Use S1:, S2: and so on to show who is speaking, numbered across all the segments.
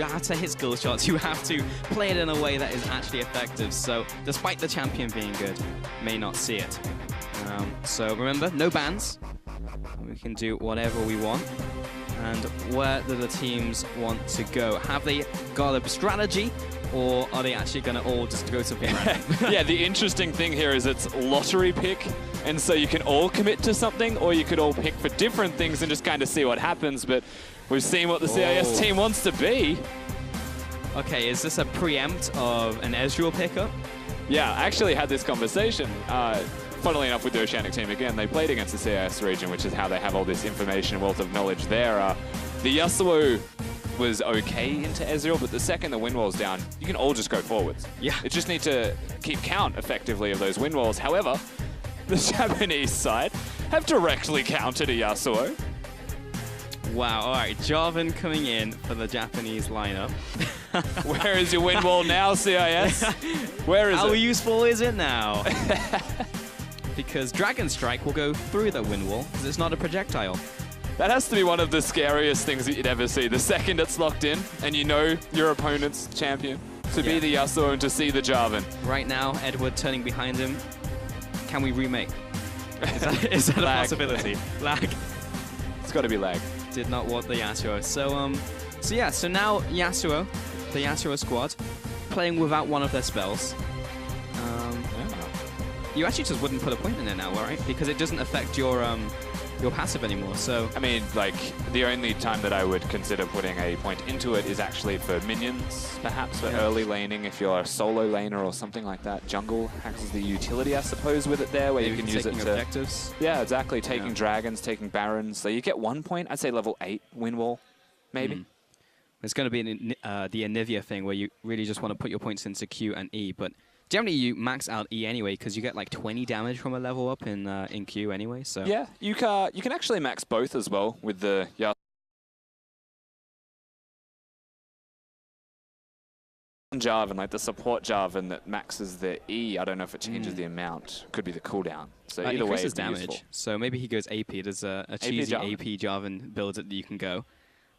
S1: have to hit skill shots. You have to play it in a way that is actually effective. So despite the champion being good, may not see it. So remember, no bans. We can do whatever we want. And where do the teams want to go? Have they got a strategy, or are they actually going to all just go something random?
S2: Yeah, the interesting thing here is it's lottery pick, and so you can all commit to something, or you could all pick for different things and just kind of see what happens. But we've seen what the CIS team wants to be.
S1: Okay, is this a preempt of an Ezreal pickup?
S2: Yeah, I actually had this conversation. Funnily enough, with the Oceanic team again, they played against the CIS region, which is how they have all this information, wealth of knowledge there. The Yasuo was okay into Ezreal, but the second the wind wall's down, you can all just go forwards.
S1: Yeah.
S2: You just need to keep count effectively of those wind walls. However, the Japanese side have directly countered a Yasuo.
S1: Wow, all right, Jarvan coming in for the Japanese lineup.
S2: Where is your wind wall now, CIS? Where is it?
S1: How useful is it now? Because Dragon Strike will go through the wind wall, because it's not a projectile.
S2: That has to be one of the scariest things that you'd ever see. The second it's locked in, and you know your opponent's champion, to be the Yasuo and to see the Jarvan.
S1: Right now, Edward turning behind him. Can we remake? Is that a possibility? Lag.
S2: It's got to be lag.
S1: Did not want the Yasuo. So now Yasuo, the Yasuo squad, playing without one of their spells. You actually just wouldn't put a point in it now, right? Because it doesn't affect your passive anymore. So
S2: I mean, like, the only time that I would consider putting a point into it is actually for minions, perhaps for early laning if you're a solo laner or something like that. Jungle has the utility, I suppose, with it there, where you can use it to
S1: objectives.
S2: Yeah, exactly. Taking dragons, taking barons. So you get 1 point. I'd say level 8 win wall, maybe.
S1: It's going to be the Anivia thing where you really just want to put your points into Q and E, but generally you max out E anyway because you get like 20 damage from a level up in Q anyway. So
S2: yeah, you can actually max both as well with the Jarvan, like the support Jarvan that maxes the E. I don't know if it changes the amount. Could be the cooldown. So either way, it's
S1: damage.
S2: Useful.
S1: So maybe he goes AP. There's a cheesy AP Jarvan build that you can go.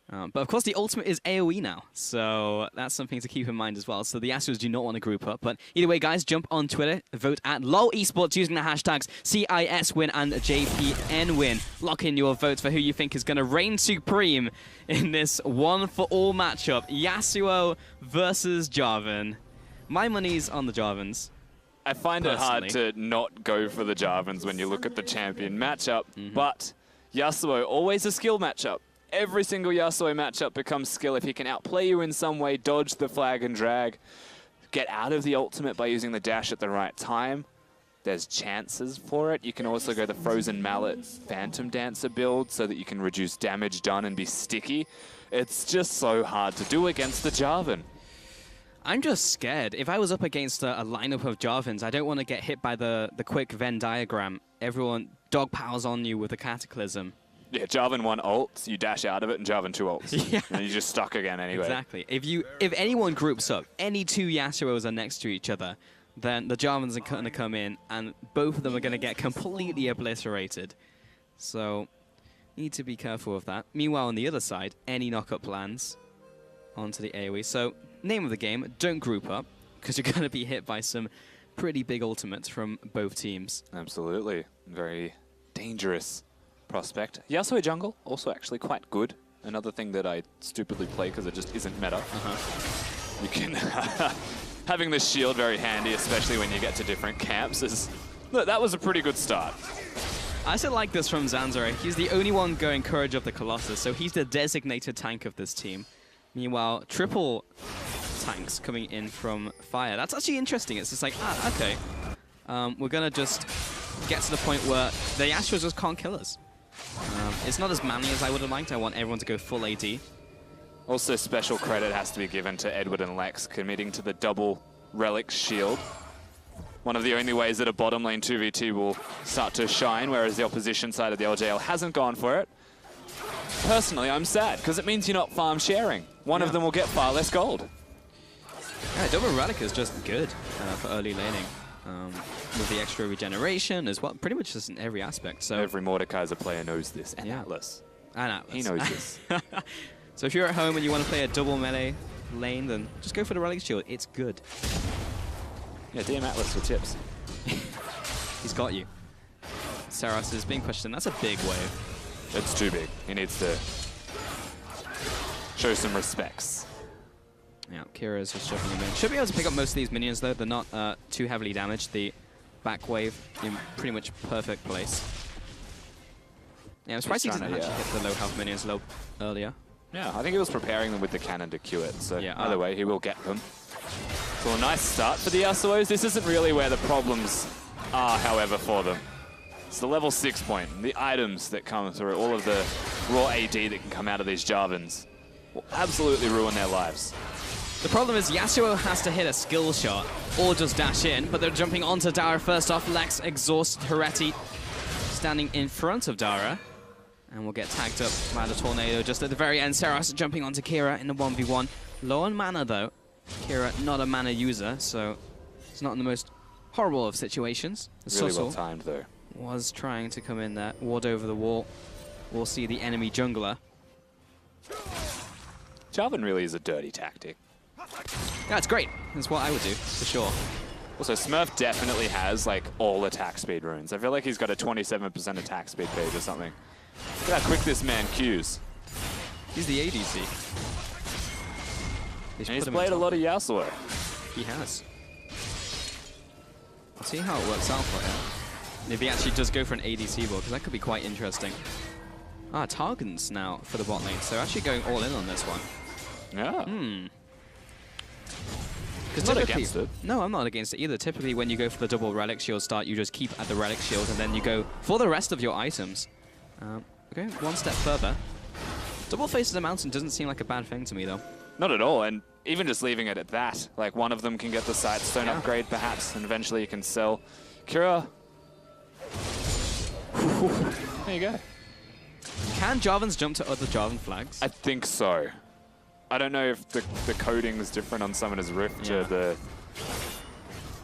S1: But of course, the ultimate is AoE now, so that's something to keep in mind as well. So the Yasuos do not want to group up. But either way, guys, jump on Twitter, vote at LoL Esports using the hashtags CISWin and JPNWin. Lock in your votes for who you think is going to reign supreme in this one-for-all matchup. Yasuo versus Jarvan. My money's on the Jarvans.
S2: I find it hard to not go for the Jarvans when you look at the champion matchup, but Yasuo, always a skill matchup. Every single Yasuo matchup becomes skill. If he can outplay you in some way, dodge the flag and drag, get out of the ultimate by using the dash at the right time, there's chances for it. You can also go the Frozen Mallet Phantom Dancer build so that you can reduce damage done and be sticky. It's just so hard to do against the Jarvan.
S1: I'm just scared. If I was up against a lineup of Jarvans, I don't want to get hit by the quick Venn diagram. Everyone dog piles on you with a Cataclysm.
S2: Yeah, Jarvan 1 ults, you dash out of it, and Jarvan 2 ults. Yeah. And you're just stuck again anyway.
S1: Exactly. If anyone groups up, any two Yasuos are next to each other, then the Jarvans are going to come in, and both of them are going to get completely obliterated. So, need to be careful of that. Meanwhile, on the other side, any knockup lands onto the AoE. So, name of the game, don't group up, because you're going to be hit by some pretty big ultimates from both teams. Absolutely.
S2: Very dangerous prospect. Yasuo jungle, also actually quite good. Another thing that I stupidly play because it just isn't meta. You can... having the shield very handy, especially when you get to different camps, is... Look, that was a pretty good start.
S1: I still like this from Zanzaro. He's the only one going Courage of the Colossus, so he's the designated tank of this team. Meanwhile, triple tanks coming in from Fire. That's actually interesting. It's just like, okay. We're going to just get to the point where the Yasuos just can't kill us. It's not as manly as I would have liked. I want everyone to go full AD.
S2: Also, special credit has to be given to Edward and Lex committing to the double relic shield. One of the only ways that a bottom lane 2v2 will start to shine, whereas the opposition side of the LJL hasn't gone for it. Personally, I'm sad, because it means you're not farm sharing. One of them will get far less gold.
S1: Yeah, double relic is just good for early laning. With the extra regeneration as well, pretty much just in every aspect. So
S2: every Mordekaiser player knows this, and Atlas.
S1: And Atlas.
S2: He knows this.
S1: So if you're at home and you want to play a double melee lane, then just go for the Relic Shield. It's good.
S2: Yeah, DM Atlas for tips.
S1: He's got you. Saras is being pushed in. That's a big wave.
S2: It's too big. He needs to show some respects.
S1: Yeah, Kira's just jumping him in. Should be able to pick up most of these minions, though. They're not too heavily damaged. The back wave in pretty much perfect place. Yeah, I'm surprised he didn't actually hit the low health minions a little earlier.
S2: Yeah, I think he was preparing them with the cannon to Q it. So
S1: yeah,
S2: either way, he will get them. So a nice start for the Yasuos. This isn't really where the problems are, however, for them. It's the level 6 point, the items that come through, all of the raw AD that can come out of these Jarvans will absolutely ruin their lives.
S1: The problem is Yasuo has to hit a skill shot or just dash in, but they're jumping onto Dara first off. Lex exhausted Hereti standing in front of Dara. And we'll get tagged up by the tornado just at the very end. Saras jumping onto Kira in the 1v1. Low on mana though. Kira not a mana user, so it's not in the most horrible of situations.
S2: Really well timed though.
S1: Was trying to come in there, ward over the wall. We'll see the enemy jungler.
S2: Jarvan really is a dirty tactic.
S1: Yeah, it's great. That's what I would do, for sure.
S2: Also, Smurf definitely has like all attack speed runes. I feel like he's got a 27% attack speed page or something. Look at how quick this man Qs.
S1: He's the ADC.
S2: And he's played a lot of Yasuo.
S1: He has. I'll see how it works out for him. And if he actually does go for an ADC build, because that could be quite interesting. Ah, Targons now for the bot lane, so actually going all in on this one.
S2: Yeah.
S1: Because
S2: not against it.
S1: No, I'm not against it either. Typically, when you go for the double Relic Shield start, you just keep at the Relic Shield, and then you go for the rest of your items. Okay, one step further. Double Face of the Mountain doesn't seem like a bad thing to me, though.
S2: Not at all, and even just leaving it at that, like one of them can get the Sightstone upgrade perhaps, and eventually you can sell. Kira. There you go.
S1: Can Jarvans jump to other Jarvan flags?
S2: I think so. I don't know if the coding is different on Summoner's Rift to the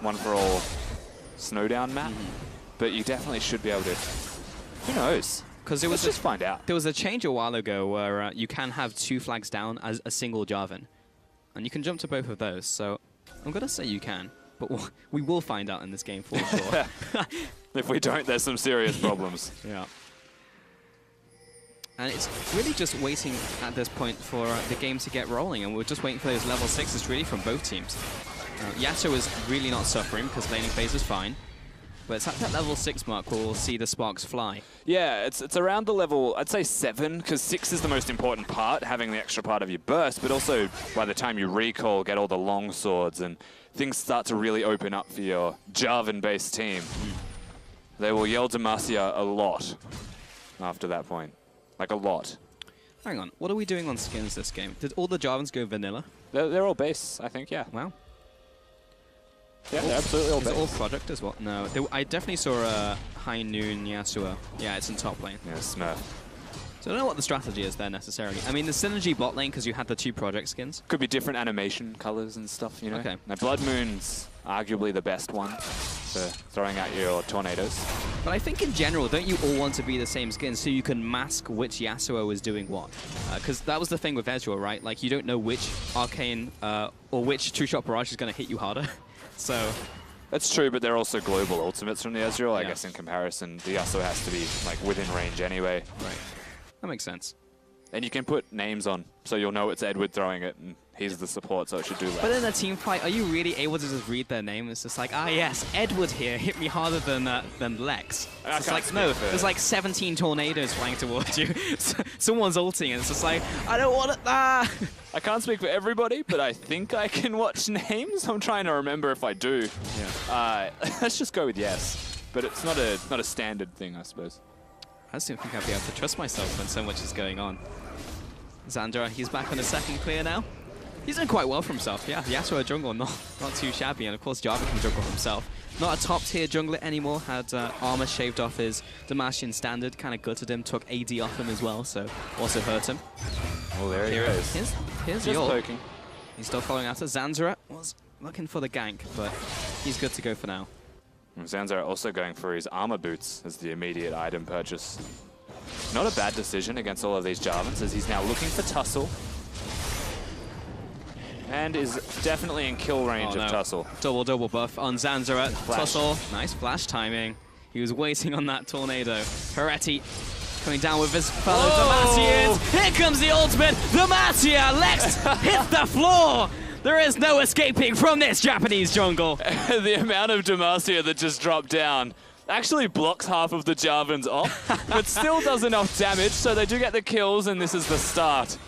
S2: one for all Snowdown map, but you definitely should be able to. Who knows?
S1: Because let's
S2: just find out.
S1: There was a change a while ago where you can have 2 flags down as a single Jarvan, and you can jump to both of those. So I'm gonna say you can, but we will find out in this game for sure.
S2: If we don't, there's some serious problems.
S1: Yeah. And it's really just waiting at this point for the game to get rolling, and we're just waiting for those level 6s really from both teams. Yasuo is really not suffering because laning phase is fine. But it's at that level 6 mark where we'll see the sparks fly.
S2: Yeah, it's around the level, I'd say 7, because 6 is the most important part, having the extra part of your burst, but also by the time you recall, get all the long swords, and things start to really open up for your Jarvan-based team. They will yell Demacia a lot after that point. Like a lot.
S1: Hang on, what are we doing on skins this game? Did all the Jarvans go vanilla?
S2: They're all base, I think, yeah.
S1: Wow.
S2: Yeah, they're absolutely all
S1: Is
S2: base.
S1: it all project as well? No, I definitely saw a High Noon Yasuo. Yeah, it's in top lane.
S2: Yeah, Smurf.
S1: So I don't know what the strategy is there necessarily. I mean, the synergy bot lane because you had the 2 project skins.
S2: Could be different animation colors and stuff, you know?
S1: Okay.
S2: Now, Blood Moon's arguably the best one for throwing out your tornadoes.
S1: But I think in general, don't you all want to be the same skin so you can mask which Yasuo is doing what? Because that was the thing with Ezreal, right? Like, you don't know which Arcane or which True Shot Barrage is going to hit you harder. So
S2: that's true, but they're also global ultimates from the Ezreal. I guess in comparison, the Yasuo has to be like within range anyway.
S1: Right. That makes sense.
S2: And you can put names on, so you'll know it's Edward throwing it, and he's the support, so it should do less.
S1: But in a team fight, are you really able to just read their name? It's just like, ah, yes, Edward here hit me harder than Lex. It's like, no, there's like 17 tornadoes flying towards you. Someone's ulting, and it's just like, I don't want it. Ah!
S2: I can't speak for everybody, but I think I can watch names. I'm trying to remember if I do.
S1: Yeah.
S2: Let's just go with yes, but it's not a standard thing, I suppose.
S1: I just don't think I'd be able to trust myself when so much is going on. Xandra, he's back on a second clear now. He's doing quite well for himself. Yeah, Yasuo jungle, not too shabby. And of course, Jarvan can jungle himself. Not a top tier jungler anymore. Had armor shaved off his Demacian standard. Kind of gutted him. Took AD off him as well, so also hurt him.
S2: Well, there he goes.
S1: Here's
S2: just poking.
S1: He's still following after. Xandra was looking for the gank, but he's good to go for now.
S2: Zanzara also going for his armor boots as the immediate item purchase. Not a bad decision against all of these Jarvans, as he's now looking for Tussle. and is definitely in kill range of Tussle.
S1: Double buff on Zanzaret. Tussle, nice flash timing. He was waiting on that tornado. Heretti coming down with his fellow Demacians. Here comes the ultimate. Demacia, Lex hits the floor. There is no escaping from this Japanese jungle.
S2: The amount of Demacia that just dropped down actually blocks half of the Jarvans off, but still does enough damage, so they do get the kills, and this is the start.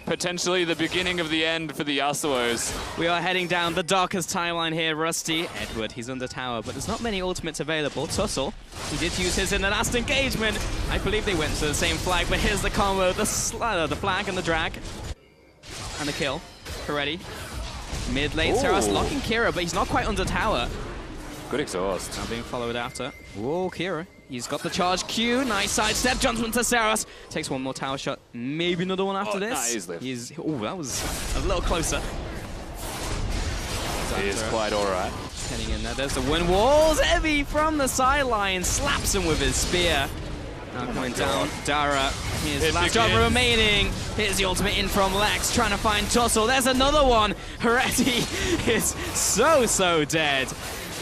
S2: Potentially the beginning of the end for the Yasuos.
S1: We are heading down the darkest timeline here, Rusty. Edward, he's under tower, but there's not many ultimates available. Tussle, he did use his in the last engagement. I believe they went to the same flag, but here's the combo, the flag and the drag. And the kill. Heretti. Mid lane, Seras locking Kira, but he's not quite under tower.
S2: Good exhaust.
S1: Now being followed after. Whoa, Kira. He's got the charge Q. Nice sidestep. Jumps into Seras. Takes one more tower shot. Maybe another one after this.
S2: Nah,
S1: oh, that was a little closer.
S2: He is quite alright.
S1: Heading in there. There's the wind walls. Evie from the sideline slaps him with his spear. Now coming down. Dara. Here's last job remaining. Here's the ultimate in from Lex, trying to find Tussle. There's another one. Heretti is so dead.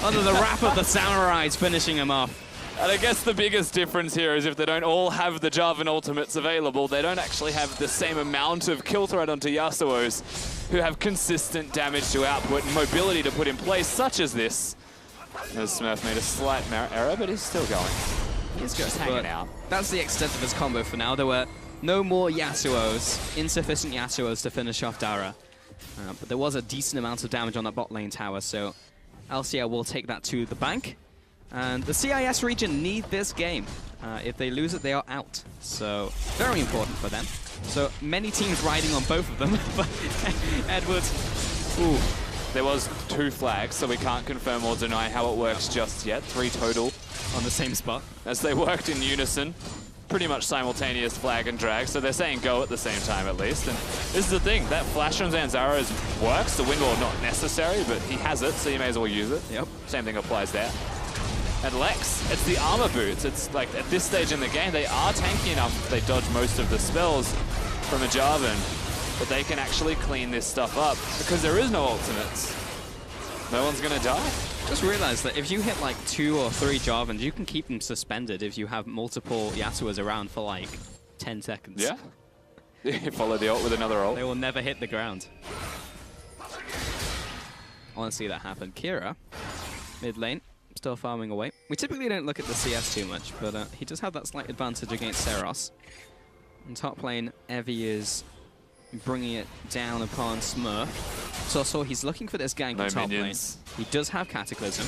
S1: Under the wrap of the samurais, finishing him off.
S2: And I guess the biggest difference here is if they don't all have the Jarvan ultimates available, they don't actually have the same amount of kill threat onto Yasuos, who have consistent damage to output and mobility to put in place, such as this. As Smurf made a slight error, but he's still going.
S1: He's just
S2: hanging out.
S1: That's the extent of his combo for now. There were no more Yasuos, insufficient Yasuos to finish off Dara. But there was a decent amount of damage on that bot lane tower, so LCL will take that to the bank. And the CIS region need this game. If they lose it, they are out. So, very important for them. So, many teams riding on both of them. But Edwards, ooh.
S2: There was 2 flags, so we can't confirm or deny how it works just yet. 3 total.
S1: On the same spot.
S2: As they worked in unison. Pretty much simultaneous flag and drag, so they're saying go at the same time at least. And this is the thing, that flash from Zanzara's works. The wind wall not necessary, but he has it, so you may as well use it.
S1: Yep.
S2: Same thing applies there. And Lex, it's the armor boots. It's like at this stage in the game, they are tanky enough. They dodge most of the spells from a Jarvan, but they can actually clean this stuff up because there is no ultimates. No one's gonna die.
S1: Just realized that if you hit like 2 or 3 Jarvans, you can keep them suspended if you have multiple Yasuos around for like 10 seconds.
S2: Yeah. You follow the ult with another ult.
S1: They will never hit the ground. I want to see that happen. Kira, mid lane, still farming away. We typically don't look at the CS too much, but he does have that slight advantage against Seras. In top lane, Evie is bringing it down upon Smurf. So he's looking for this gank in top lane. He does have Cataclysm.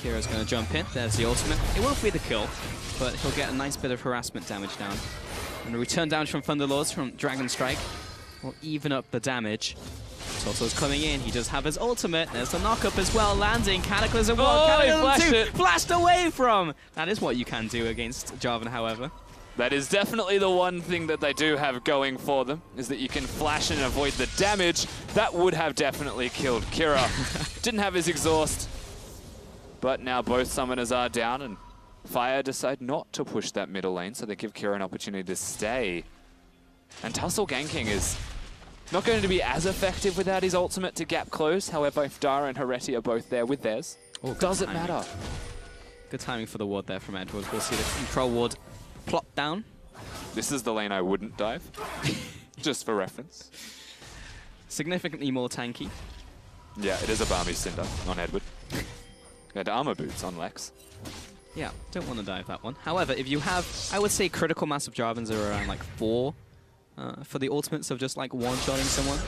S1: Kira's going to jump in. There's the ultimate. It won't be the kill, but he'll get a nice bit of harassment damage down. And the return damage from Thunderlords from Dragon Strike will even up the damage. Toto's coming in. He does have his ultimate. There's the knock-up as well, landing. Cataclysm 1, Cataclysm 2, flashed away from. That is what you can do against Jarvan, however.
S2: That is definitely the one thing that they do have going for them, is that you can flash and avoid the damage. That would have definitely killed Kira. Didn't have his exhaust, but now both summoners are down, and Fire decide not to push that middle lane, so they give Kira an opportunity to stay. And Tussle ganking is not going to be as effective without his ultimate to gap close. However, if Dara and Heretti are both there with theirs, doesn't matter.
S1: Good timing for the ward there from Edward. We'll see the control ward plop down.
S2: This is the lane I wouldn't dive, just for reference.
S1: Significantly more tanky.
S2: Yeah, it is a Balmy Cinder on Edward. And armor boots on Lex.
S1: Yeah, don't want to dive that one. However, if you have, I would say critical mass of Jarvans are around like 4 for the ultimates of just like one-shotting someone.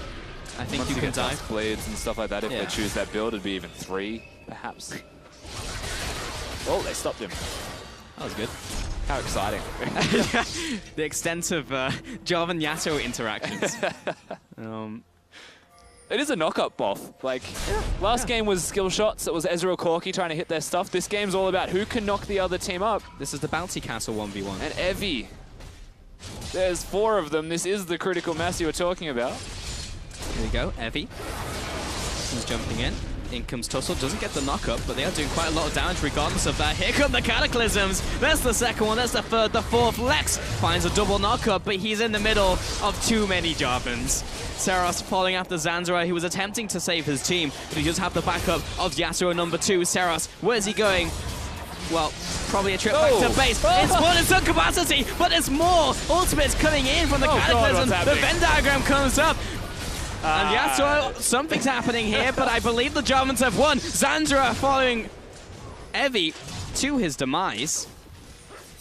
S1: I think
S2: Once
S1: you can dive.
S2: Blades and stuff like that, if they choose that build, it'd be even 3, perhaps. Oh, they stopped him.
S1: That was good.
S2: How exciting.
S1: The extent of Jarvan Yasuo interactions.
S2: It is a knock-up buff. Like, last game was skill shots. It was Ezreal Corki trying to hit their stuff. This game's all about who can knock the other team up.
S1: This is the Bounty Castle 1v1.
S2: And Evie. There's 4 of them. This is the critical mass you were talking about.
S1: Here we go, Evie. He's jumping in. In comes Tussle, doesn't get the knock-up, but they are doing quite a lot of damage regardless of that. Here come the Cataclysms. There's the second one, there's the third, the fourth. Lex finds a double knock-up, but he's in the middle of too many Jarvans. Seros following after Zanzara, who was attempting to save his team, but he does have the backup of Yasuo number 2. Seros, where's he going? Well, probably a trip back to base. It's more than some capacity, but there's more. Ultimate's coming in from the Cataclysm. The Venn diagram comes up. And Yasuo, something's happening here, but I believe the Jarvans have won. Zanzara following Evie to his demise.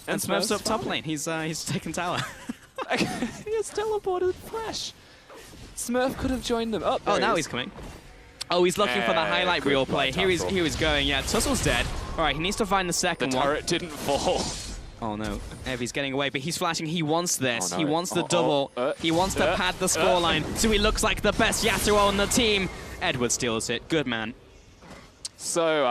S1: And Smurf's up top lane. He's taken tower.
S2: He has teleported Flash. Smurf could have joined them. Oh,
S1: now he's coming. Oh, he's looking for the highlight reel play. Here he's going. Yeah, Tussle's dead. All right, he needs to find the second one.
S2: The turret didn't fall.
S1: Oh no, Evie's getting away, but he's flashing. He wants this. He wants the double. He wants to pad the scoreline, so he looks like the best Yasuo on the team. Edward steals it. Good man.
S2: So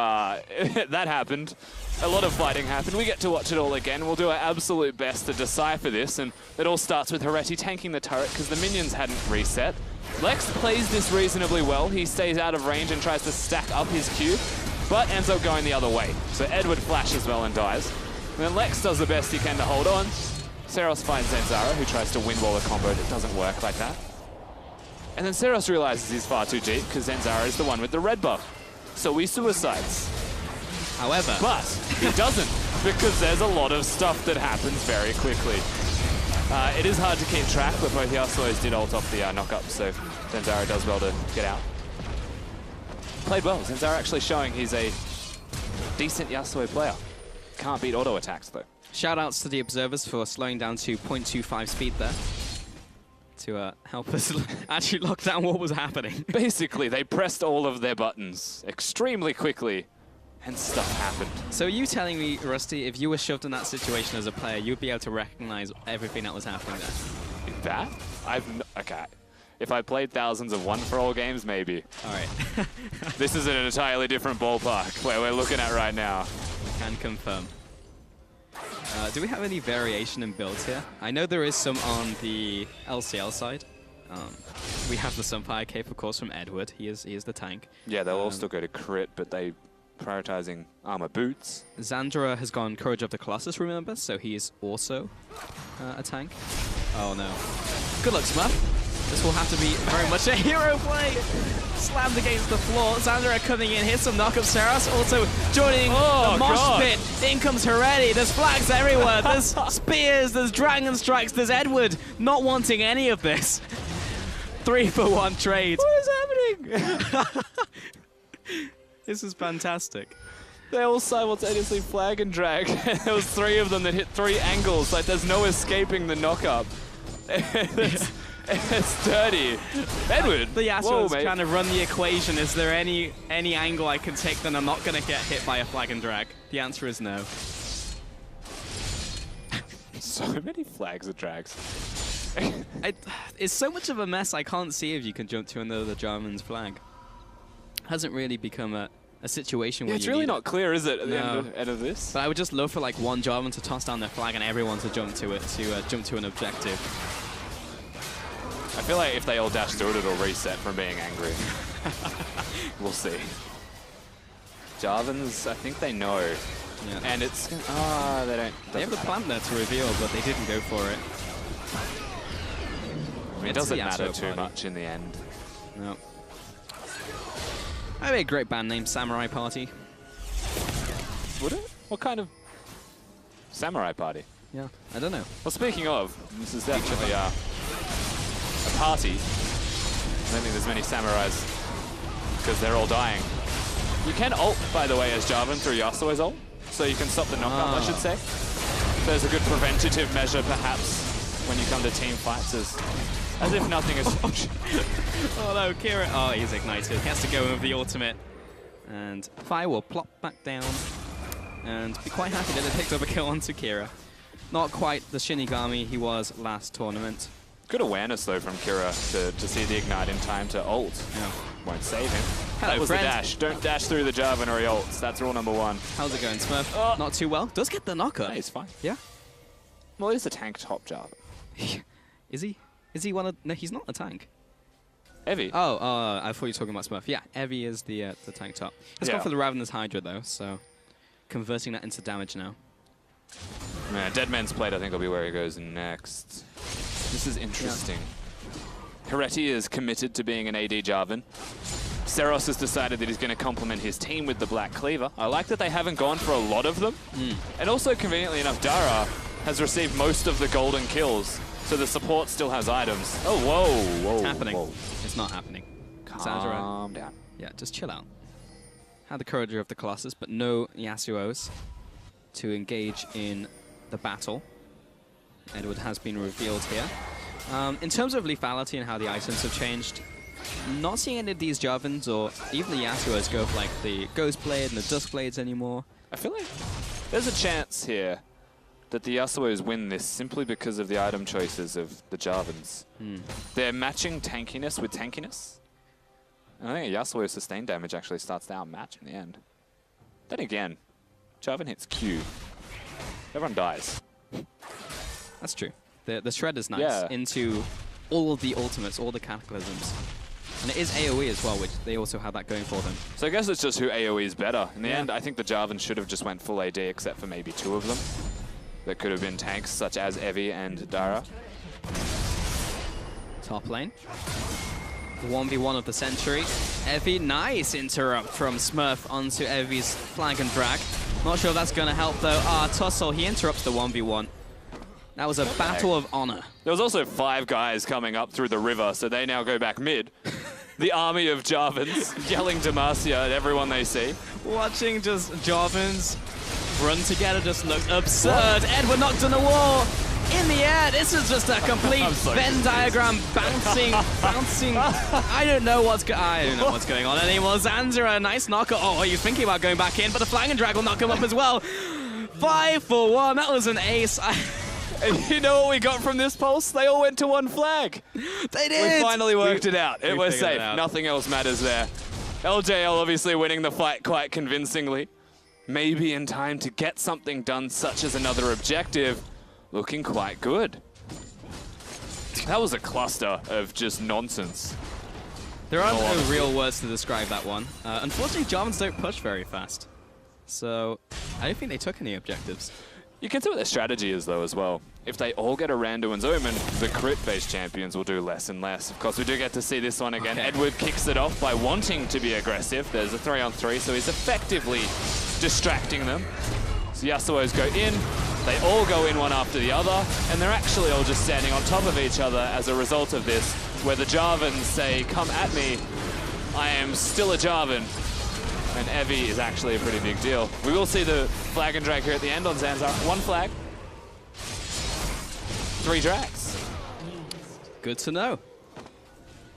S2: that happened. A lot of fighting happened. We get to watch it all again. We'll do our absolute best to decipher this, and it all starts with Heretti tanking the turret because the minions hadn't reset. Lex plays this reasonably well. He stays out of range and tries to stack up his Q, but ends up going the other way. So Edward flashes well and dies. And then Lex does the best he can to hold on. Seros finds Zanzara, who tries to win wall a combo that doesn't work like that. And then Seros realizes he's far too deep because Zanzara is the one with the red buff. So he suicides.
S1: However,
S2: but he doesn't, because there's a lot of stuff that happens very quickly. It is hard to keep track, but both Yasuo's did ult off the knock-up, so Zanzara does well to get out. Played well. Zanzara actually showing he's a decent Yasuo player. Can't beat auto attacks, though.
S1: Shout-outs to the observers for slowing down to 0.25 speed there to help us actually lock down what was happening.
S2: Basically, they pressed all of their buttons extremely quickly. And stuff happened.
S1: So are you telling me, Rusty, if you were shoved in that situation as a player, you'd be able to recognize everything that was happening there?
S2: Okay. If I played thousands of One for All games, maybe.
S1: All right.
S2: This is an entirely different ballpark where we're looking at right now.
S1: Can confirm. Do we have any variation in builds here? I know there is some on the LCL side. We have the Sunfire Cape, of course, from Edward. He is the tank.
S2: Yeah, they'll all still go to crit, but they prioritizing armor boots.
S1: Zanzara has gone Courage of the Colossus, remember? So he is also a tank. Oh no. Good luck, Smurf. This will have to be very much a hero play. Slammed against the floor. Zanzara coming in. Here's some knock-up. Seros also joining the mosh pit. In comes Heretti. There's flags everywhere. There's spears. There's dragon strikes. There's Edward not wanting any of this. 3-for-1 trade.
S2: What is happening?
S1: This is fantastic.
S2: They all simultaneously flag and drag. There was 3 of them that hit 3 angles. Like, there's no escaping the knock-up. It's dirty. Edward!
S1: The Yasuo is trying to run the equation. Is there any angle I can take that I'm not going to get hit by a flag and drag? The answer is no.
S2: So many flags and drags.
S1: It's so much of a mess, I can't see if you can jump to another Jarvan's flag. Hasn't really become a situation where
S2: it's really not clear, is it, at the end of this?
S1: But I would just love for like one Jarvan to toss down their flag and everyone to jump to it, to jump to an objective.
S2: I feel like if they all dash through it, it'll reset from being angry. We'll see. Jarvans, I think they know.
S1: Yeah.
S2: And it's... they don't...
S1: They have the plant there to reveal, but they didn't go for it.
S2: It doesn't matter too much in the end.
S1: No. I have a great band name, Samurai Party.
S2: Would it? What kind of samurai party?
S1: Yeah, I don't know.
S2: Well, speaking of, this is definitely a party. I don't think there's many samurais because they're all dying. You can ult, by the way, as Jarvan through Yasuo's ult, so you can stop the knockup, I should say. There's a good preventative measure, perhaps, when you come to team fights, as if nothing is...
S1: Oh no, Kira. Oh, he's ignited. He has to go in with the ultimate. And Fire will plop back down. And be quite happy that it picked up a kill onto Kira. Not quite the Shinigami he was last tournament.
S2: Good awareness, though, from Kira to see the ignite in time to ult.
S1: Yeah.
S2: Won't save him.
S1: Hello,
S2: that was
S1: friend.
S2: the dash. Don't dash through the Jarvan or he ults. That's rule number 1.
S1: How's it going, Smurf? Not too well. Does get the knockup.
S2: Hey, it's fine.
S1: Yeah.
S2: Well, he's a tank top Jarvan.
S1: Is he? Is he one of... No, he's not a tank.
S2: Evie.
S1: Oh, I thought you were talking about Smurf. Yeah, Evie is the tank top. He's gone for the Ravenous Hydra, though, so converting that into damage now.
S2: Yeah, Dead Man's Plate, I think, will be where he goes next. This is interesting. Heretti is committed to being an AD Jarvan. Seros has decided that he's going to complement his team with the Black Cleaver. I like that they haven't gone for a lot of them. And also, conveniently enough, Dara has received most of the golden kills, so the support still has items. Oh, whoa.
S1: It's happening.
S2: Whoa.
S1: It's not happening.
S2: Calm down.
S1: Yeah, just chill out. Had the courage of the Colossus, but no Yasuos to engage in the battle. Edward has been revealed here. In terms of lethality and how the items have changed, not seeing any of these Jarvans or even the Yasuos go for like the Ghost Blade and the Dusk Blades anymore.
S2: I feel like there's a chance here that the Yasuos win this simply because of the item choices of the Jarvans. They're matching tankiness with tankiness. And I think a Yasuo's sustained damage actually starts to outmatch in the end. Then again, Jarvan hits Q. Everyone dies.
S1: That's true. The shred is nice into all of the ultimates, all the cataclysms. And it is AoE as well, which they also have that going for them.
S2: So I guess it's just who AoE is better. In the end, I think the Jarvan should have just went full AD except for maybe 2 of them. That could have been tanks such as Evie and Dara.
S1: Top lane. 1v1 of the century. Evie, nice interrupt from Smurf onto Evie's flag and drag. Not sure if that's going to help though. Tussle, he interrupts the 1v1. That was a battle of honor.
S2: There was also 5 guys coming up through the river, so they now go back mid. The army of Jarvans yelling Demacia at everyone they see.
S1: Watching just Jarvans run together just looked absurd. Edward knocked on the wall. In the air, this is just a complete Venn diagram bouncing. I don't know what's going on anymore. Zanzara, nice knocker. Oh, he's thinking about going back in, but the flag and drag will knock him up as well. 5 for 1. That was an ace.
S2: And you know what we got from this pulse? They all went to 1 flag.
S1: They did.
S2: We finally worked it out. It was safe.
S1: It out.
S2: Nothing else matters there. LJL obviously winning the fight quite convincingly. Maybe in time to get something done, such as another objective. Looking quite good. That was a cluster of just nonsense.
S1: There are no real words to describe that one. Unfortunately, Jarvans don't push very fast. So I don't think they took any objectives.
S2: You can see what their strategy is, though, as well. If they all get a Randuin's Omen, the crit-based champions will do less and less. Of course, we do get to see this one again. Okay. Edward kicks it off by wanting to be aggressive. There's a 3-on-3, so he's effectively distracting them. So Yasuos go in. They all go in one after the other, and they're actually all just standing on top of each other as a result of this, where the Jarvans say, come at me, I am still a Jarvan. And Evie is actually a pretty big deal. We will see the flag and drag here at the end on Zanzara. 1 flag, 3 drags.
S1: Good to know.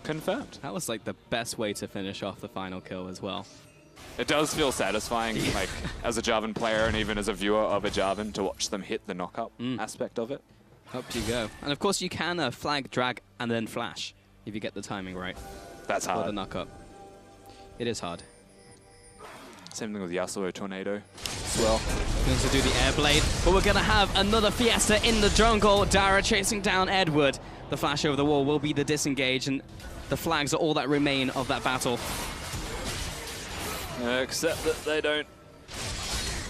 S2: Confirmed.
S1: That was like the best way to finish off the final kill as well.
S2: It does feel satisfying, like as a Jarvan player and even as a viewer of a Jarvan, to watch them hit the knock-up aspect of it.
S1: Up you go. And of course you can flag, drag, and then flash if you get the timing right.
S2: That's hard.
S1: For the knock-up. It is hard.
S2: Same thing with Yasuo Tornado as well.
S1: Going to do the air blade, but we're going to have another fiesta in the jungle. Dara chasing down Edward. The flash over the wall will be the disengage, and the flags are all that remain of that battle.
S2: Except that they don't.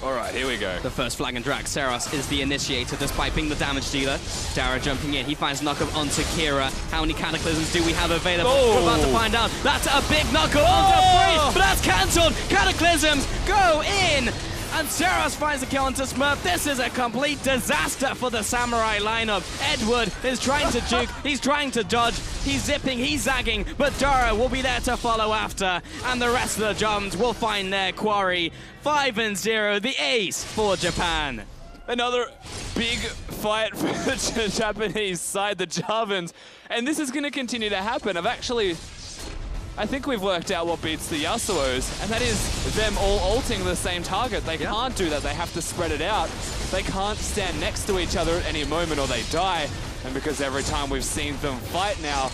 S2: All right, here we go.
S1: The first flag and drag. Seros is the initiator, despite being the damage dealer. Dara jumping in. He finds knockup onto Kira. How many cataclysms do we have available? We're about to find out. That's a big knockup onto Free, but that's cancelled. Cataclysms go in. And Seros finds the kill onto Smurf. This is a complete disaster for the Samurai lineup. Edward is trying to juke, he's trying to dodge, he's zipping, he's zagging, but Dara will be there to follow after. And the rest of the Johns will find their quarry. 5-0, the ace for Japan.
S2: Another big fight for the Japanese side, the Jarvans. And this is going to continue to happen. I think we've worked out what beats the Yasuos, and that is them all ulting the same target. They can't do that. They have to spread it out. They can't stand next to each other at any moment or they die. And because every time we've seen them fight now,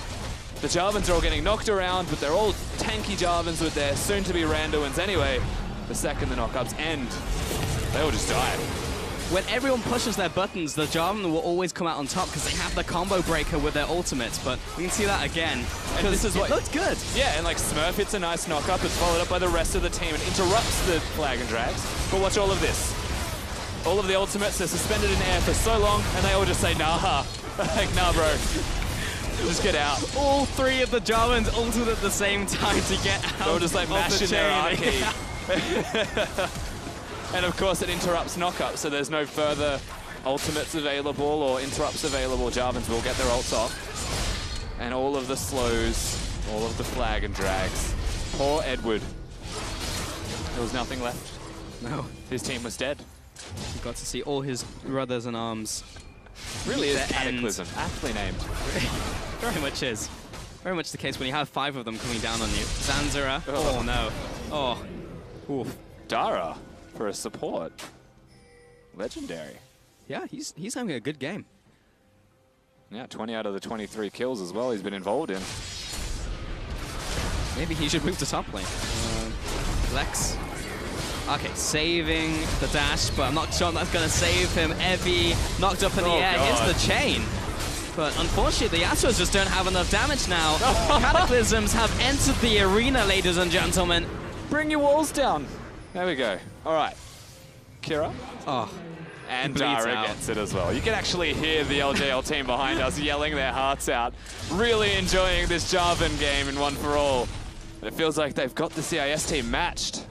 S2: the Jarvans are all getting knocked around, but they're all tanky Jarvans with their soon-to-be Randuins anyway. The second the knockups end, they all just die.
S1: When everyone pushes their buttons, the Jarvan will always come out on top because they have the combo breaker with their ultimates, but we can see that again.
S2: And this is what
S1: looks good.
S2: Yeah, and like Smurf hits a nice knockup. It's followed up by the rest of the team and interrupts the flag and drags. But watch all of this. All of the ultimates are suspended in air for so long, and they all just say, nah. Like, nah, bro. Just get out.
S1: All three of the Jarvans ulted at the same time to get out.
S2: They'll just like mashing their R key. And of course it interrupts knockup, so there's no further ultimates available or interrupts available. Jarvans will get their ults off. And all of the slows, all of the flag and drags. Poor Edward. There was nothing left.
S1: No.
S2: His team was dead.
S1: He got to see all his brothers in arms.
S2: Really is Cataclysm. Aptly named.
S1: Very much is. Very much the case when you have 5 of them coming down on you. Zanzara. Oh no. Oh. Oof.
S2: Dara for a support. Legendary.
S1: Yeah, he's having a good game.
S2: Yeah, 20 out of the 23 kills as well he's been involved in.
S1: Maybe he should move to top lane. Lex. Okay, saving the dash, but I'm not sure that's going to save him. Evie knocked up in the air, hits the chain. But unfortunately, the Yasuos just don't have enough damage now. Cataclysms have entered the arena, ladies and gentlemen.
S2: Bring your walls down. There we go. All right. Kira.
S1: Oh.
S2: And Dara gets it as well. You can actually hear the LJL team behind us yelling their hearts out. Really enjoying this Jarvan game in One for All. But it feels like they've got the CIS team matched.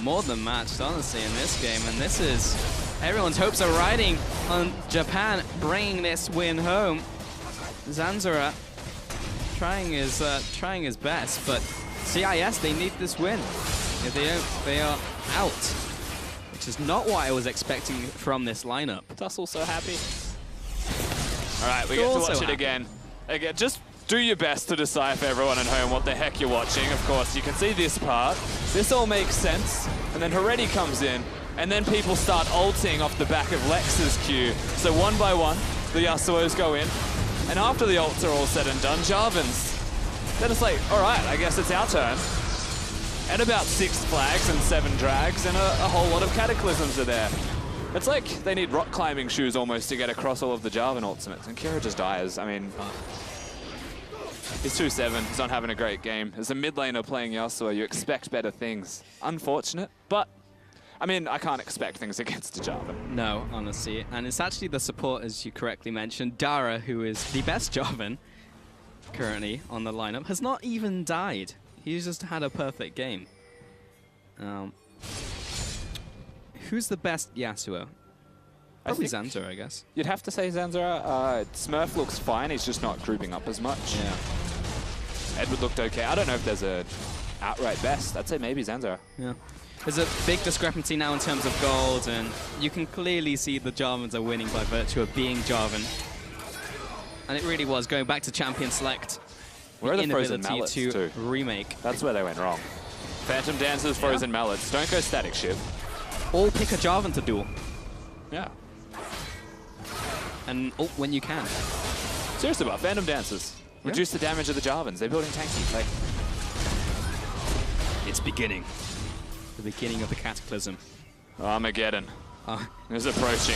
S1: More than matched, honestly, in this game. And this is... everyone's hopes are riding on Japan bringing this win home. Zanzara trying his best, but CIS, they need this win. If they don't, they are out. Which is not what I was expecting from this lineup.
S2: Us also happy. All right, we get to watch it again. Again, just do your best to decipher everyone at home what the heck you're watching. Of course, you can see this part. This all makes sense. And then Hereti comes in. And then people start ulting off the back of Lex's Q. So one by one, the Yasuos go in. And after the ults are all said and done, Jarvan's. Then it's like, all right, I guess it's our turn. And about 6 flags and 7 drags and a whole lot of cataclysms are there. It's like they need rock climbing shoes almost to get across all of the Jarvan ultimates. And Kira just dies. I mean, he's 2-7. He's not having a great game. As a mid laner playing Yasuo, you expect better things. Unfortunate, but I mean, I can't expect things against a Jarvan.
S1: No, honestly. And it's actually the support, as you correctly mentioned. Dara, who is the best Jarvan currently on the lineup, has not even died. He's just had a perfect game. Who's the best Yasuo? Probably Zanzara, I guess.
S2: You'd have to say Zanzara. Smurf looks fine. He's just not grouping up as much.
S1: Yeah.
S2: Edward looked okay. I don't know if there's a outright best. I'd say maybe Zanzara.
S1: Yeah. There's a big discrepancy now in terms of gold, and you can clearly see the Jarvans are winning by virtue of being Jarvan. And it really was going back to Champion Select.
S2: Where are the frozen
S1: inability
S2: mallets
S1: to
S2: too?
S1: remake.
S2: That's where they went wrong. Phantom Dancers, frozen mallets. Don't go static shift.
S1: Or pick a Jarvan to duel.
S2: Yeah.
S1: And ult when you can.
S2: Seriously, about Phantom Dancers. Reduce the damage of the Jarvans. They're building tanky. Like,
S1: it's beginning. The beginning of the Cataclysm.
S2: Armageddon. Is approaching.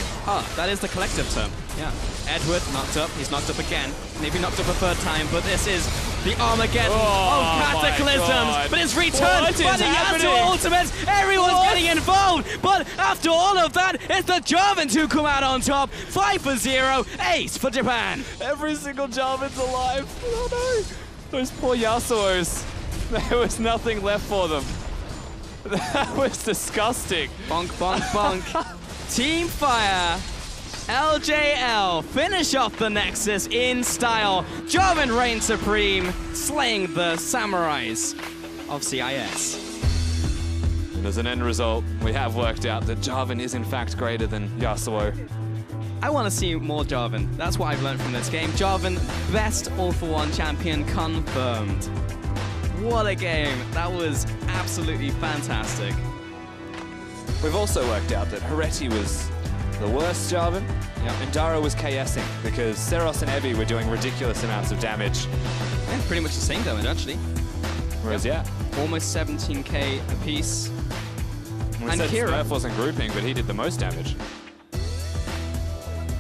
S1: That is the collective term. Yeah. Edward knocked up. He's knocked up again. Maybe knocked up a 3rd time, but this is the Armageddon of Cataclysms. But it's returned by the Yasuo ultimates. Everyone's getting involved. But after all of that, it's the Jarvans who come out on top. 5-0. Ace for Japan.
S2: Every single Jarvan's alive. Oh no. Those poor Yasuos. There was nothing left for them. That was disgusting.
S1: Bonk, bonk, bonk. Team Fire, LJL finish off the Nexus in style. Jarvan reigns supreme, slaying the samurais of CIS.
S2: And as an end result, we have worked out that Jarvan is in fact greater than Yasuo.
S1: I want to see more Jarvan. That's what I've learned from this game. Jarvan, best all-for-one champion confirmed. What a game. That was absolutely fantastic.
S2: We've also worked out that Hereti was the worst Jarvan, and Dara was KSing because Seros and Evie were doing ridiculous amounts of damage.
S1: Yeah, pretty much the same damage, actually.
S2: Whereas,
S1: almost 17k apiece.
S2: And Kira Smurf wasn't grouping, but he did the most damage.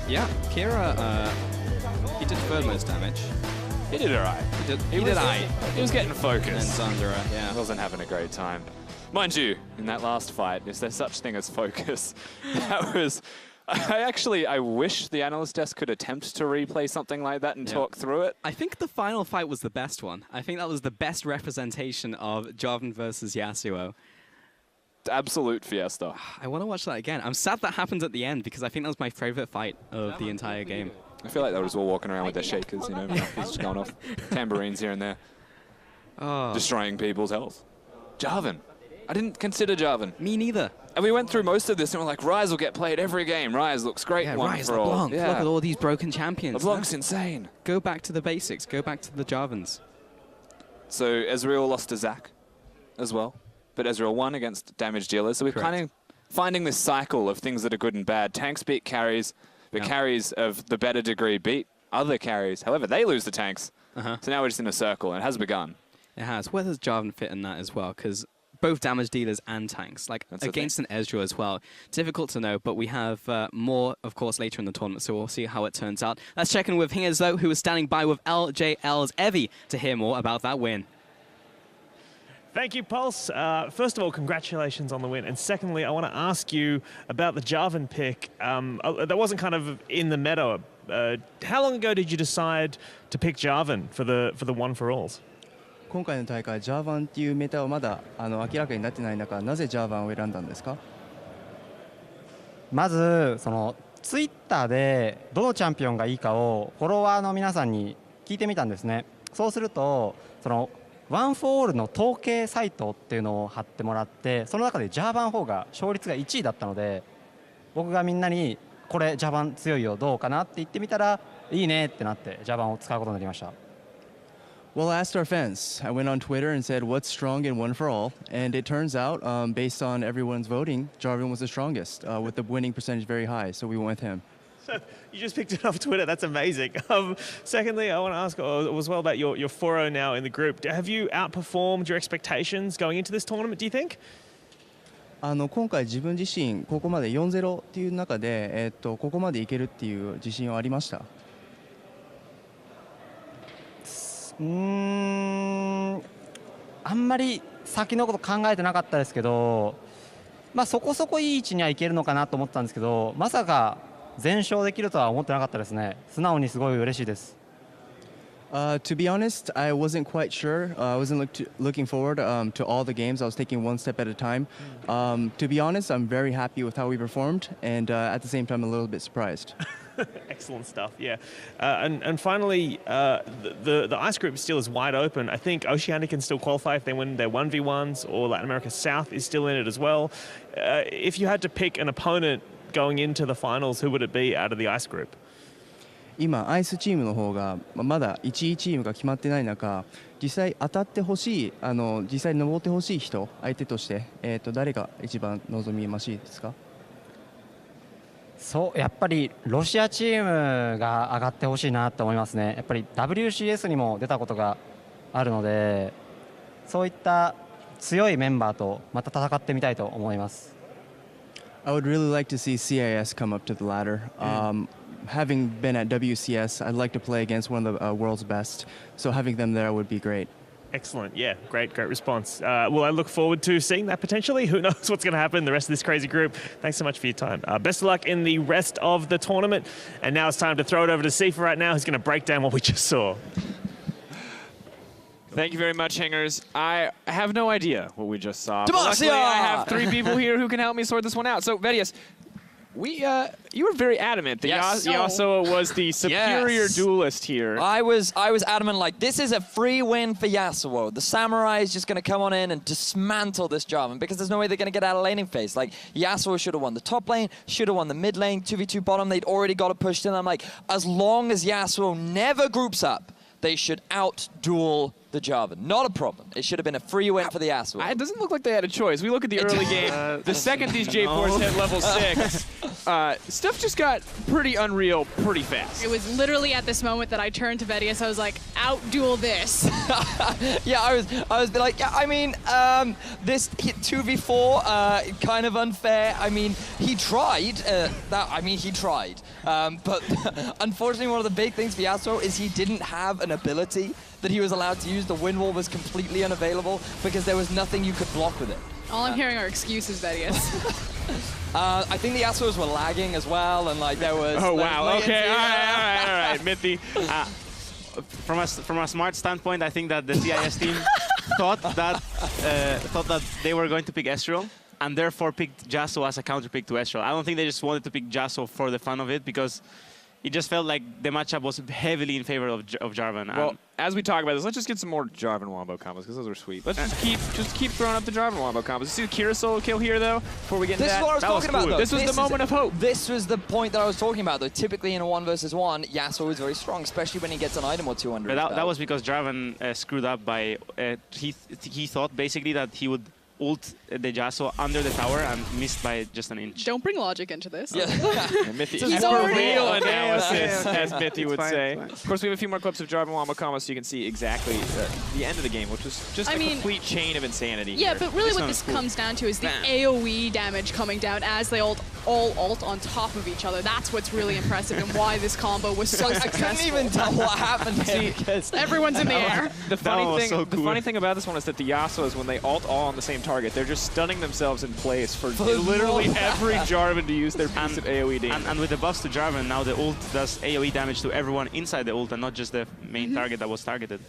S1: Yeah, Kira, he did 3rd most damage.
S2: He did alright.
S1: He did alright.
S2: He was getting focused.
S1: And Zanzara, yeah.
S2: He wasn't having a great time. Mind you, in that last fight, is there such thing as focus? That was I wish the analyst desk could attempt to replay something like that and talk through it.
S1: I think the final fight was the best one. I think that was the best representation of Jarvan versus Yasuo.
S2: Absolute fiesta.
S1: I want to watch that again. I'm sad that happened at the end because I think that was my favorite fight of the entire game.
S2: I feel like they were just all walking around with their shakers, you know, just going off tambourines here and there. Destroying people's health. Jarvan. I didn't consider Jarvan.
S1: Me neither.
S2: And we went through most of this and we're like, Ryze will get played every game. Ryze looks great.
S1: Yeah,
S2: one
S1: Ryze,
S2: for all.
S1: LeBlanc.
S2: Yeah.
S1: Look at all these broken champions.
S2: LeBlanc's insane.
S1: Go back to the basics. Go back to the Jarvans.
S2: So Ezreal lost to Zac as well. But Ezreal won against damage dealers. So we're kind of finding this cycle of things that are good and bad. Tanks beat carries, but carries of the better degree beat other carries. However, they lose the tanks. So now we're just in a circle, and it has begun.
S1: It has. Where does Jarvan fit in that as well? Because both damage dealers and tanks, like against an Ezreal as well. Difficult to know, but we have more, of course, later in the tournament, so we'll see how it turns out. Let's check in with Hingers, though, who is standing by with LJL's Evie to hear more about that win.
S3: Thank you, Pulse. First of all, congratulations on the win. And secondly, I want to ask you about the Jarvan pick. That wasn't kind of in the meta. How long ago did you decide to pick Jarvan for the one for alls?
S4: 今回の大会、ジャーバンっていうメタはまだ明らかになってない中、なぜジャーバンを選んだんですか？
S5: まずそのツイッターでどのチャンピオンがいいかをフォロワーの皆さんに聞いてみたんですね。そうするとそのワン・フォー・オールの統計サイトっていうのを貼ってもらって、その中でジャーバン4が勝率が1位だったので、僕がみんなにこれジャーバン強いよどうかなって言ってみたらいいねってなってジャーバンを使うことになりました。
S4: Well, I asked our fans. I went on Twitter and said, what's strong in one for all? And it turns out, based on everyone's voting, Jarvan was the strongest, with the winning percentage very high, so we went with him.
S3: So you just picked it off Twitter. That's amazing. Secondly, I want to ask as well about your 4-0 now in the group. Have you outperformed your expectations going into this tournament, do you think?
S4: 今回自分自身ここまで 4-0 っていう中で、ここまでいけるっていう自信はありました。
S5: あんまり先のこと考えてなかったですけど、まあそこそこいい位置にはいけるのかなと思ったんですけど、まさか全勝できるとは思ってなかったですね。素直にすごい嬉しいです。
S4: To be honest, I wasn't quite sure. I wasn't looking forward to all the games. I was taking one step at a time. To be honest, I'm very happy with how we performed, and at the same time, a little bit surprised.
S3: Excellent stuff, yeah. And finally, the ice group still is wide open. I think Oceania can still qualify if they win their 1v1s, or Latin America South is still in it as well. If you had to pick an opponent going into the finals, who would it be out of the ice group?
S4: 今、アイスチームの方がまだ1位チームが決まってない中、実際当たってほしい、実際登ってほしい人、相手として、誰が一番望みましいですか？
S5: そうやっぱりロシアチームが上がってほしいなと思いますね。やっぱり WCS にも出たことがあるので、そういった強いメンバーとまた戦ってみたいと思います。
S4: I would really like to see CIS come up to the ladder. Having been at WCS, I'd like to play against one of the world's best. So having them there would be great.
S3: Excellent. Yeah, great response. Well, I look forward to seeing that potentially. Who knows what's going to happen in the rest of this crazy group. Thanks so much for your time. Best of luck in the rest of the tournament. And now it's time to throw it over to Sifa right now, who's going to break down what we just saw.
S6: Thank you very much, Hingers. I have no idea what we just saw.
S1: Luckily,
S6: I have 3 people here who can help me sort this one out. So, Vedius, you were very adamant that Yasuo was the superior duelist here.
S7: I was adamant, like, this is a free win for Yasuo. The Samurai is just going to come on in and dismantle this Jarvan because there's no way they're going to get out of laning phase. Like, Yasuo should have won the top lane, should have won the mid lane, 2v2 bottom. They'd already got it pushed in. I'm like, as long as Yasuo never groups up, they should out-duel the Jarvan. Not a problem. It should have been a free win for the Yasuo.
S6: It doesn't look like they had a choice. We look at the early game. The second these J4s hit level 6, stuff just got pretty unreal pretty fast.
S8: It was literally at this moment that I turned to Vedius. I was like, out-duel this.
S7: Yeah, I was like, yeah, I mean, this 2v4, kind of unfair. I mean, he tried. He tried. But unfortunately, one of the big things for Yasuo is he didn't have an ability that he was allowed to use. The wind wall was completely unavailable because there was nothing you could block with it.
S8: All I'm hearing are excuses, Vedius.
S7: I think the Yasuos were lagging as well, and like there was.
S6: Oh wow! Okay, all right, Mithy.
S9: From a smart standpoint, I think that the CIS team thought that they were going to pick Ezreal, and therefore picked Yasuo as a counter pick to Ezreal. I don't think they just wanted to pick Yasuo for the fun of it, because it just felt like the matchup was heavily in favor of Jarvan.
S6: Well, as we talk about this, let's just get some more Jarvan Wombo combos, because those are sweet. Let's just keep throwing up the Jarvan Wombo combos. Let's see the Kira solo kill here, though, before we get into
S7: This
S6: that.
S7: is what I was talking about, though.
S6: This was the moment of hope.
S7: This was the point that I was talking about, though. Typically in a 1 versus 1, Yasuo is very strong, especially when he gets an item or two under his belt.
S9: That was because Jarvan screwed up by... he thought basically that he would ult the Yasuo under the tower and missed by just an inch.
S8: Don't bring logic into this.
S7: Yeah.
S6: Mithy,
S8: He's already-
S6: real analysis,
S9: okay.
S6: as Mithy would
S9: It's fine,
S6: say.
S9: it's fine.
S6: Of course, we have a few more clips of Jarvan Wombo combos so you can see exactly the end of the game, which was just a complete chain of insanity
S8: Yeah,
S6: here.
S8: but really
S9: This
S8: what
S9: one
S8: this
S9: is cool.
S8: comes down to is the
S6: Bam.
S8: AoE damage coming down as they all ult on top of each other. That's what's really impressive and why this combo was so
S7: I
S8: successful.
S7: couldn't even tell what happened here because
S8: Everyone's in the air.
S6: The funny
S9: was
S6: thing,
S9: so
S6: the
S9: cool.
S6: funny thing about this one is that the Yasuos, when they ult all on the same target, they're just stunning themselves in place for literally every Jarvan to use their piece of AoE damage.
S9: And with the buffs to Jarvan, now the ult does AoE damage to everyone inside the ult and not just the main target that was targeted.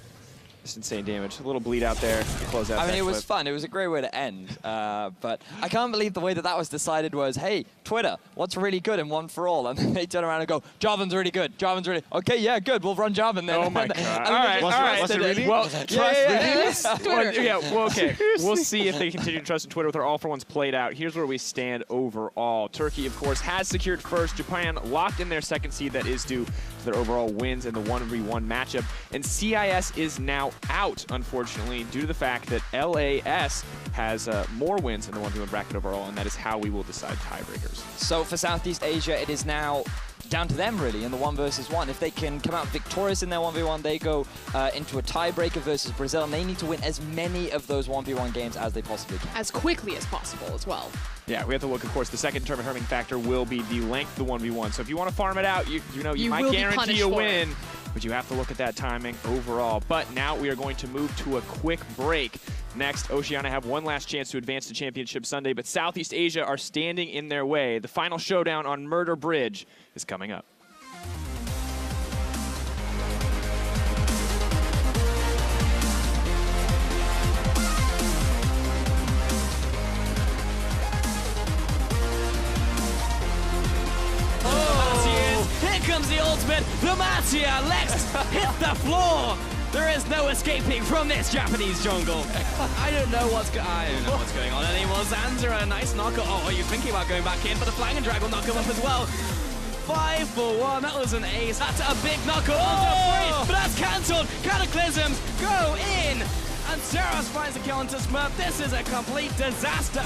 S6: Just insane damage. A little bleed out there to close out
S7: I mean,
S6: that
S7: it was
S6: clip.
S7: fun. It was a great way to end. But I can't believe the way that was decided was, hey, Twitter, what's really good in One for All? And then they turn around and go, Jarvan's really good. Jarvan's really... Okay, yeah, good. We'll run Jarvan then.
S6: Oh my
S7: And
S6: god.
S7: then
S6: All right,
S7: they
S6: all
S7: just
S6: right.
S7: trusted it.
S6: Well,
S8: Twitter.
S6: yeah, well, okay. We'll see if they continue to trust in Twitter with their all-for-ones played out. Here's where we stand overall. Turkey, of course, has secured first. Japan locked in their second seed that is due to their overall wins in the 1v1 matchup. And CIS is now out, unfortunately, due to the fact that LAS has more wins in the 1v1 bracket overall, and that is how we will decide tiebreakers.
S7: So for Southeast Asia, it is now down to them, really, in the 1 versus 1. If they can come out victorious in their 1v1, they go into a tiebreaker versus Brazil, and they need to win as many of those 1v1 games as they possibly can.
S8: As quickly as possible as well.
S6: Yeah, we have to look, of course, the second determining factor will be the length of the 1v1. So if you want to farm it out, you know, you might
S8: will be
S6: guarantee
S8: punished
S6: a
S8: for
S6: win,
S8: it.
S6: but you have to look at that timing overall. But now we are going to move to a quick break. Next, Oceania have one last chance to advance to Championship Sunday, but Southeast Asia are standing in their way. The final showdown on Murder Bridge is coming up.
S1: Here comes the ultimate. Lumatia Lex hits the floor. There is no escaping from this Japanese jungle. I don't know what's going on anymore. Zanzara, a nice knocker. Oh, are you thinking about going back in? But the Flying Drag will knock him up as well. 5 for 1. That was an ace. That's a big knocker. But that's cancelled. Cataclysms go in. And Seros finds the kill onto Smurf. This is a complete disaster.